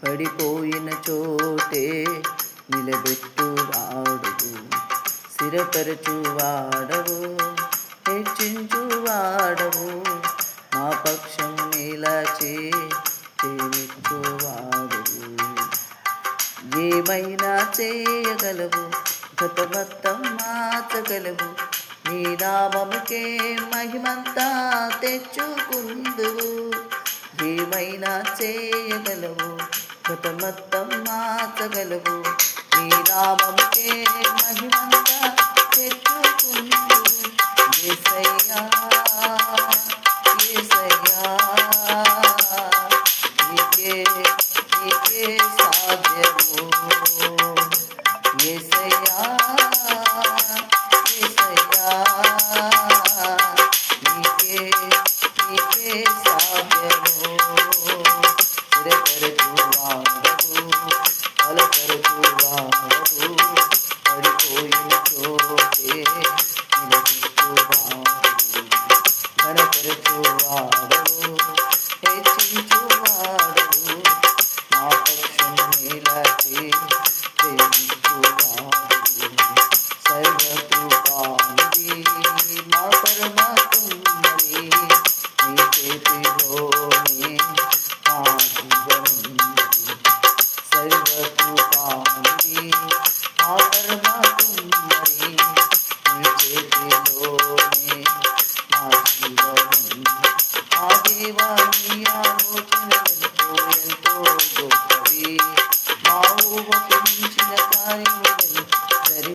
పడిపోయిన చోటే నిలబెట్టువాడవు, స్థిరపరచువాడవు, హెచ్చించువాడవు, మా పక్షం నిలచి ప్రేమించువాడవు. ఏమైనా చేయగలవు, గతమొత్తం మార్చగలవు, నీ నామముకే మహిమంతా తెచ్చుకుందువు. ఏమైనా చేయగలవు, గతమొత్తం మార్చగలవు, నీ నామముకే మహిమంతా తెచ్చుకుందువు. యేసయ్యా యేసయ్యా నీకే నీకే సాధ్యము. యేసయ్యా యేసయ్యా నీకే నీకే సాధ్యము. స్థిరపరచువాడవు, బలపరచువాడవు, పడిపోయిన చోటే నిలబెట్టువాడవు, ఘనపరచువాడవు, హెచ్చించువాడవు, మా పక్షం నిలచి ప్రేమించువాడవు. సర్వకృపానిధి మా పరమాత్ముని, నీ చేతిలోనే మా జీవమున్నది. సర్వకృపానిధి మా పరమాత్ముని, నీ చేతిలోనే మా జీవమున్నది. ఆ దేవా నీ